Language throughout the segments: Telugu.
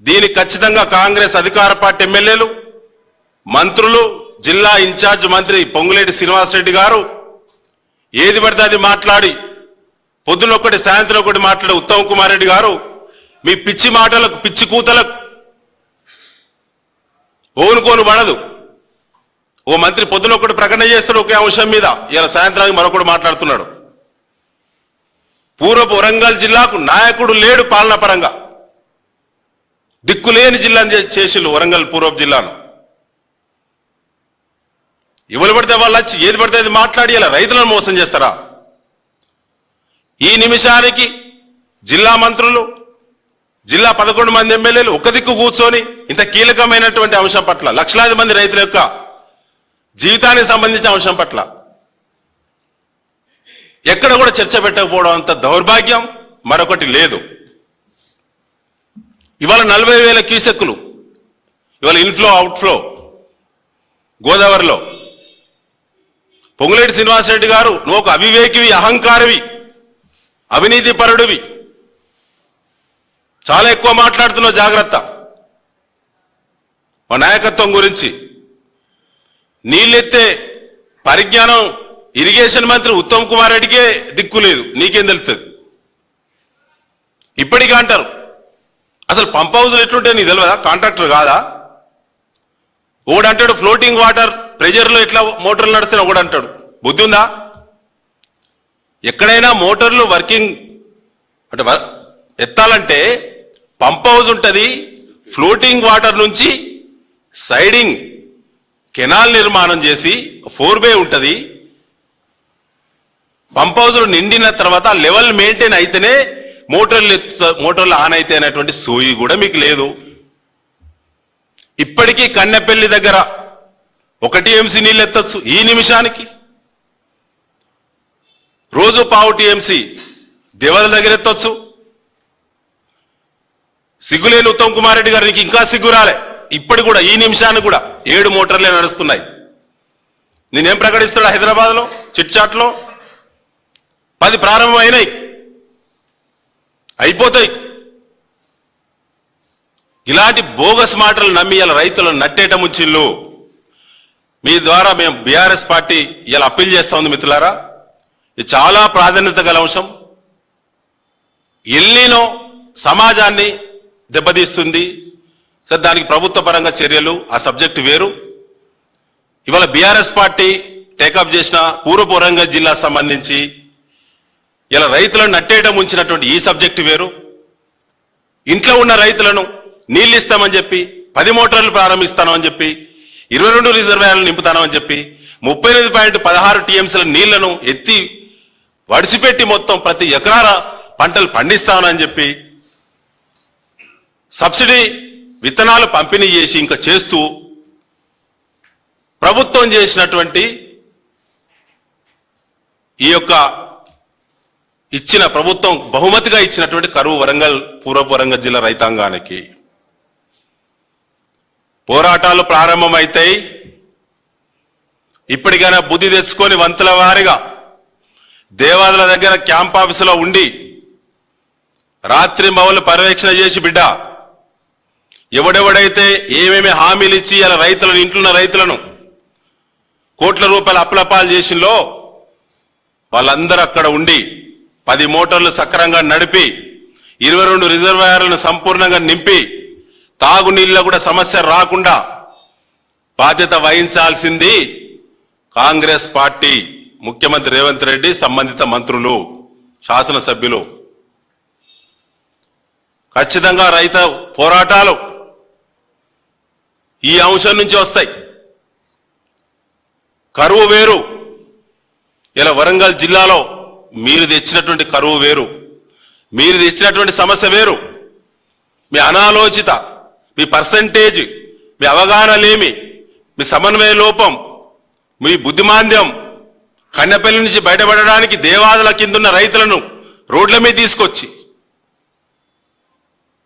దీనికి ఖచ్చితంగా కాంగ్రెస్ అధికార పార్టీ ఎమ్మెల్యేలు, మంత్రులు, జిల్లా ఇన్ఛార్జ్ మంత్రి పొంగులేటి శ్రీనివాసరెడ్డి గారు ఏది పడితే అది మాట్లాడి పొద్దున ఒకటి సాయంత్రం ఒకటి మాట్లాడే ఉత్తమ్ కుమార్ రెడ్డి గారు మీ పిచ్చి మాటలకు, పిచ్చి కూతలకు ఓనుకోను పడదు. ఓ మంత్రి పొద్దున ఒకటి ప్రకటన చేస్తాడు ఒకే అంశం మీద, ఇలా సాయంత్రానికి మరొకటి మాట్లాడుతున్నాడు. పూర్వపు వరంగల్ జిల్లాకు నాయకుడు లేడు, పాలనా పరంగా దిక్కులేని జిల్లాని చేసిళ్ళు వరంగల్ పూర్వపు జిల్లాను. ఎవరు పడితే వాళ్ళు వచ్చి ఏది పడితే అది మాట్లాడి ఇలా రైతులను మోసం చేస్తారా? ఈ నిమిషానికి జిల్లా మంత్రులు, జిల్లా 11 మంది ఎమ్మెల్యేలు ఒక దిక్కు కూర్చొని ఇంత కీలకమైనటువంటి అంశం పట్ల, లక్షలాది మంది రైతుల యొక్క జీవితానికి సంబంధించిన అంశం పట్ల ఎక్కడ కూడా చర్చ పెట్టకపోవడం అంత దౌర్భాగ్యం మరొకటి లేదు. ఇవాళ 40,000 క్యూసెక్కులు ఇవాళ ఇన్ఫ్లో అవుట్ఫ్లో గోదావరిలో. పొంగులేటి శ్రీనివాసరెడ్డి గారు, నువ్వు ఒక అవివేకివి, అహంకారివి, అవినీతి పరుడివి, చాలా ఎక్కువ మాట్లాడుతున్నావు, జాగ్రత్త. మా నాయకత్వం గురించి నీళ్ళెత్తే పరిజ్ఞానం ఇరిగేషన్ మంత్రి ఉత్తమ్ కుమార్ రెడ్డికే దిక్కు లేదు, నీకేం తెలుస్తుంది? ఇప్పటికీ అంటారు అసలు పంప్ హౌస్లు ఎట్లుంటే నీకు తెలియదా? కాంట్రాక్టర్ కాదా? ఒకడంటాడు ఫ్లోటింగ్ వాటర్ ప్రెజర్లో ఎట్లా మోటార్లు నడుస్తున్నా ఒకడంటాడు. బుద్ధి ఉందా? ఎక్కడైనా మోటార్లు వర్కింగ్ అంటే ఎత్తాలంటే పంప్ హౌస్ ఉంటుంది, ఫ్లోటింగ్ వాటర్ నుంచి సైడింగ్ కెనాల్ నిర్మాణం చేసి 4 ఉంటుంది. పంప్ హౌస్లు నిండిన తర్వాత లెవెల్ మెయింటైన్ అయితేనే మోటార్లు ఆన్ అయితే అనేటువంటి సోయి కూడా మీకు లేదు. ఇప్పటికీ కన్నెపల్లి దగ్గర 1 TMC నీళ్ళు ఎత్తచ్చు ఈ నిమిషానికి, రోజు 1/4 TMC దేవద దగ్గర ఎత్తొచ్చు. సిగ్గులేని ఉత్తమ్ కుమార్ రెడ్డి గారికి ఇంకా సిగ్గు రాలే. ఇప్పటి కూడా ఈ నిమిషానికి కూడా 7 మోటార్లే నడుస్తున్నాయి. నేనేం ప్రకటిస్తాడు హైదరాబాద్లో చిట్చాట్లో 10 ప్రారంభమైనాయి, అయిపోతాయి. ఇలాంటి బోగస్ మాటలు నమ్మి ఇలా రైతులను నట్టేట ముచ్చిళ్ళు. మీ ద్వారా మేము బీఆర్ఎస్ పార్టీ ఇలా అప్పీల్ చేస్తా ఉంది మిత్రులారా, ఇది చాలా ప్రాధాన్యత గల అంశం. ఎల్లీనో సమాజాన్ని దెబ్బతీస్తుంది. సరే, దానికి ప్రభుత్వ పరంగా చర్యలు, ఆ సబ్జెక్టు వేరు. ఇవాళ బీఆర్ఎస్ పార్టీ టేకప్ చేసిన పూర్వపు వరంగల్ జిల్లా సంబంధించి ఇలా రైతులను నట్టేయడం ఉంచినటువంటి ఈ సబ్జెక్టు వేరు. ఇంట్లో ఉన్న రైతులను నీళ్ళు ఇస్తామని చెప్పి 10 మోటార్లు ప్రారంభిస్తామని చెప్పి 22 రిజర్వాయర్లు నింపుతామని చెప్పి 38.16 TMCల నీళ్లను ఎత్తి వడిసిపెట్టి మొత్తం ప్రతి ఎకరాల పంటలు పండిస్తామని చెప్పి సబ్సిడీ విత్తనాలు పంపిణీ చేసి ఇంకా చేస్తూ ప్రభుత్వం చేసినటువంటి ఈ యొక్క ఇచ్చిన ప్రభుత్వం బహుమతిగా ఇచ్చినటువంటి కరువు వరంగల్ పూర్వపు వరంగల్ జిల్లా రైతాంగానికి పోరాటాలు ప్రారంభమైతాయి. ఇప్పటికైనా బుద్ధి తెచ్చుకొని వంతుల వారిగా దేవాదుల దగ్గర క్యాంప్ ఆఫీసులో ఉండి రాత్రి మౌలు పర్యవేక్షణ చేసి బిడ్డ ఎవడెవడైతే ఏమేమి హామీలు ఇచ్చి ఇలా రైతులను, ఇంట్లున్న రైతులను కోట్ల రూపాయల అప్పులపాలు చేసిందో వాళ్ళందరూ అక్కడ ఉండి 10 మోటార్లు సక్రంగా నడిపి 22 రిజర్వాయర్లను సంపూర్ణంగా నింపి తాగునీళ్ళలో కూడా సమస్య రాకుండా బాధ్యత వహించాల్సింది కాంగ్రెస్ పార్టీ, ముఖ్యమంత్రి రేవంత్ రెడ్డి, సంబంధిత మంత్రులు, శాసనసభ్యులు. ఖచ్చితంగా రైతు పోరాటాలు ఈ అంశం నుంచి వస్తాయి. కరువు వేరు, ఇలా వరంగల్ జిల్లాలో మీరు తెచ్చినటువంటి కరువు వేరు, మీరు తెచ్చినటువంటి సమస్య వేరు. మీ అనాలోచిత, మీ పర్సంటేజ్, మీ అవగాహన లేమి, మీ సమన్వయ లోపం, మీ బుద్ధిమాంద్యం కన్నెపల్లి నుంచి బయటపడడానికి దేవాదుల కిందున్న రైతులను రోడ్ల మీద తీసుకొచ్చి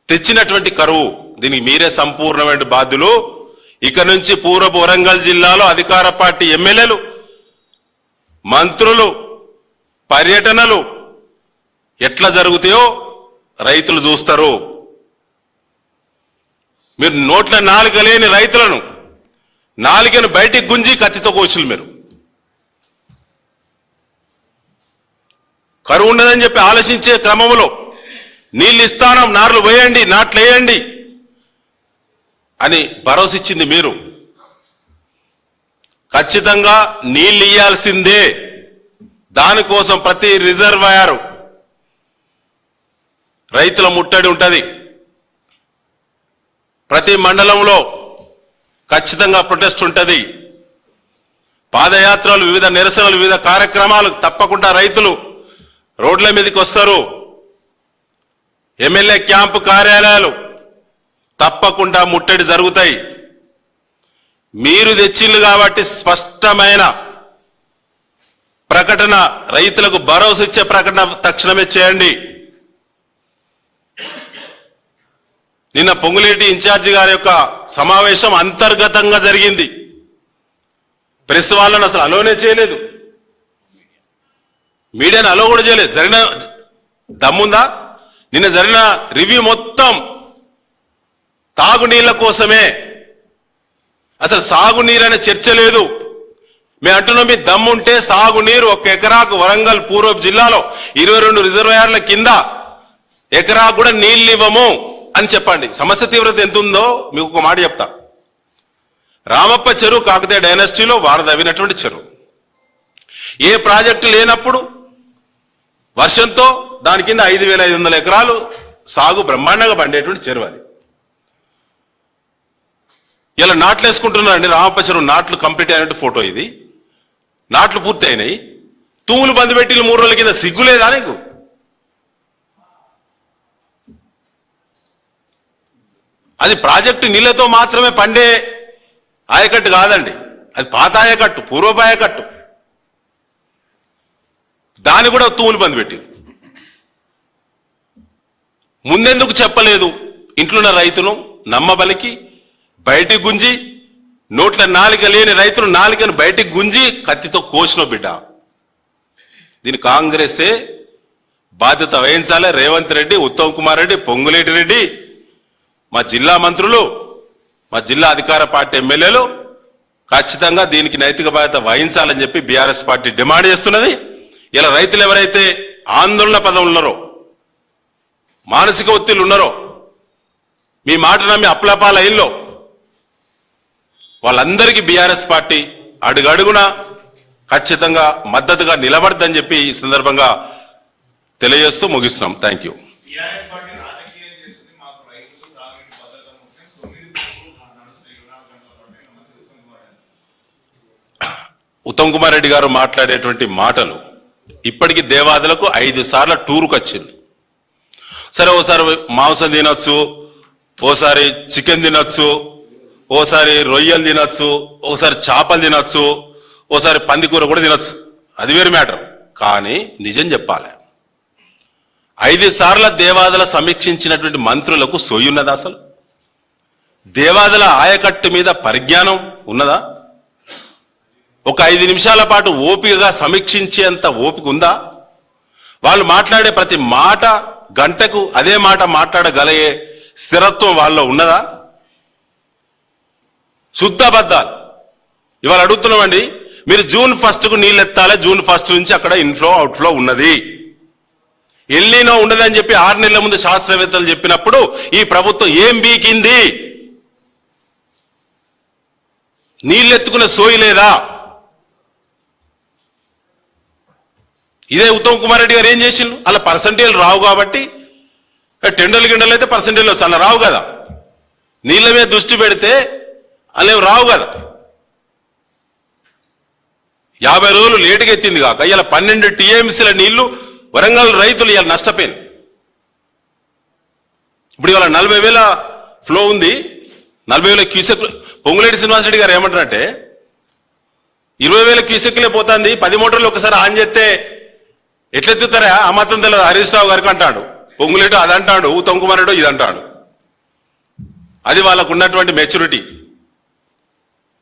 తెచ్చినటువంటి కరువు. దీనికి మీరే సంపూర్ణమైన బాధ్యులు. ఇక నుంచి పూర్వపు వరంగల్ జిల్లాలో అధికార పార్టీ ఎమ్మెల్యేలు, మంత్రులు పర్యటనలు ఎట్లా జరుగుతాయో రైతులు చూస్తారు. మీరు నోట్ల నాలుక లేని రైతులను నాలుకను బయటికి గుంజి కత్తితో కోసిలు మీరు. కరువు ఉన్నదని చెప్పి ఆలోచించే క్రమంలో నీళ్ళు ఇస్తానం, నార్లు వేయండి, నాట్లు వేయండి అని భరోసా ఇచ్చింది మీరు. ఖచ్చితంగా నీళ్ళు ఇయ్యాల్సిందే. దానికోసం ప్రతి రిజర్వాయర్ రైతుల ముట్టడి ఉంటుంది. ప్రతి మండలంలో ఖచ్చితంగా ప్రొటెస్ట్ ఉంటుంది. పాదయాత్రలు, వివిధ నిరసనలు, వివిధ కార్యక్రమాలు తప్పకుండా రైతులు రోడ్ల మీదకి వస్తారు. ఎమ్మెల్యే క్యాంపు కార్యాలయాలు తప్పకుండా ముట్టడి జరుగుతాయి. మీరు తెచ్చిళ్ళు కాబట్టి స్పష్టమైన ప్రకటన, రైతులకు భరోసా ఇచ్చే ప్రకటన తక్షణమే చేయండి. నిన్న పొంగులేటి ఇన్ఛార్జి గారి యొక్క సమావేశం అంతర్గతంగా జరిగింది. ప్రెస్ వాళ్ళని అసలు అలోనే చేయలేదు, మీడియాని అలో కూడా చేయలేదు. జరిగిన దమ్ముందా? నిన్న జరిగిన రివ్యూ మొత్తం తాగునీళ్ల కోసమే. అసలు సాగునీరు అనే చర్చ లేదు. మేము అంటున్నాం, మీ దమ్ముంటే సాగునీరు 1 ఎకరాకు వరంగల్ పూర్వ జిల్లాలో 22 రిజర్వాయర్ల కింద ఎకరాకు కూడా నీళ్ళు ఇవ్వము అని చెప్పండి. సమస్య తీవ్రత ఎంత ఉందో మీకు ఒక మాట చెప్తా. రామప్ప చెరువు కాకతీయ డైనాసిటీలో వారదవినటువంటి చెరువు. ఏ ప్రాజెక్టు లేనప్పుడు వర్షంతో దాని కింద 5,500 ఎకరాలు సాగు బ్రహ్మాండంగా పండేటువంటి చెరువు అది. ఇలా నాట్లు వేసుకుంటున్నారండి. రామప్ప చెరువు నాట్లు కంప్లీట్ అయినట్టు ఫోటో ఇది. నాట్లు పూర్తి అయినాయి. తూములు బంద్ పెట్టి 3 రోజుల కింద సిగ్గులేదా నీకు? అది ప్రాజెక్టు నీళ్లతో మాత్రమే పండే ఆయకట్టు కాదండి. అది పాత ఆయకట్టు, పూర్వపు ఆయకట్టు. దాన్ని కూడా తూములు బంద్ పెట్టి ముందెందుకు చెప్పలేదు? ఇంట్లోన్న రైతును నమ్మబలికి బయటికి గుంజి, నోట్ల నాలిక లేని రైతులు నాలికను బయటికి గుంజి కత్తితో కోసిన బిడ్డ. దీని కాంగ్రెసే బాధ్యత వహించాలి. రేవంత్ రెడ్డి, ఉత్తమ్ కుమార్ రెడ్డి, పొంగులేటి రెడ్డి, మా జిల్లా మంత్రులు, మా జిల్లా అధికార పార్టీ ఎమ్మెల్యేలు ఖచ్చితంగా దీనికి నైతిక బాధ్యత వహించాలని చెప్పి బీఆర్ఎస్ పార్టీ డిమాండ్ చేస్తున్నది. ఇలా రైతులు ఎవరైతే ఆందోళన పదం ఉన్నారో, మానసిక ఒత్తిళ్లు ఉన్నారో, మీ మాట నమ్మి అప్లపాల అయిల్లో వాళ్ళందరికీ బీఆర్ఎస్ పార్టీ అడుగడుగున ఖచ్చితంగా మద్దతుగా నిలబడదని చెప్పి ఈ సందర్భంగా తెలియజేస్తూ ముగిస్తున్నాం. Thank you. ఉత్తమ్ కుమార్ రెడ్డి గారు మాట్లాడేటువంటి మాటలు ఇప్పటికీ దేవాదులకు 5 సార్లు టూర్కి వచ్చింది. సరే, ఓసారి మాంసం తినొచ్చు, ఓసారి చికెన్ తినొచ్చు, ఓసారి రొయ్యలు తినొచ్చు, ఓసారి చేపలు తినొచ్చు, ఓసారి పందికూర కూడా తినొచ్చు. అది వేరు మ్యాటర్. కానీ నిజం చెప్పాలి, 5 సార్ల దేవాదుల సమీక్షించినటువంటి మంత్రులకు సోయున్నదా? అసలు దేవాదుల ఆయకట్టు మీద పరిజ్ఞానం ఉన్నదా? ఒక 5 నిమిషాల పాటు ఓపికగా సమీక్షించేంత ఓపిక ఉందా? వాళ్ళు మాట్లాడే ప్రతి మాట గంటకు అదే మాట మాట్లాడగలిగే స్థిరత్వం వాళ్ళలో ఉన్నదా? శుద్ధబద్ధాలు. ఇవాళ అడుగుతున్నామండి, మీరు June 1కు నీళ్ళు ఎత్తాలి. June 1 నుంచి అక్కడ ఇన్ఫ్లో అవుట్ఫ్లో ఉన్నది. ఎల్లీనో ఉండదని చెప్పి 6 నెలల ముందు శాస్త్రవేత్తలు చెప్పినప్పుడు ఈ ప్రభుత్వం ఏం బీకింది? నీళ్ళెత్తుకునే సోయి లేదా? ఇదే ఉత్తమ్ కుమార్ రెడ్డి గారు ఏం చేసిండు? అలా పర్సంటేజ్ రావు కాబట్టి టెండర్లు గిండలు అయితే పర్సంటేజ్లు అలా రావు కదా. నీళ్ళ మీద దృష్టి పెడితే అలా రావు కదా. 50 రోజులు లేటుగా ఎత్తింది కాక ఇలా 12 TMCల నీళ్లు వరంగల్ రైతులు ఇలా నష్టపోయింది. ఇప్పుడు ఇవాళ 40,000 ఫ్లో ఉంది, 40,000 క్యూసెక్. పొంగులేటి శ్రీనివాసరెడ్డి గారు ఏమంటారంటే 20,000 క్యూసెక్లే పోతుంది, 10 మోటార్లు ఒకసారి ఆన్ చేస్తే ఎట్లెత్తుతారా? ఆ మాత్రం తెలియదు హరీష్ రావు గారికి అంటాడు, పొంగులేటు అదంటాడు, ఉత్తమ్ కుమార్ రెడ్డి ఇదంటాడు. అది వాళ్ళకు ఉన్నటువంటి మెచ్యూరిటీ.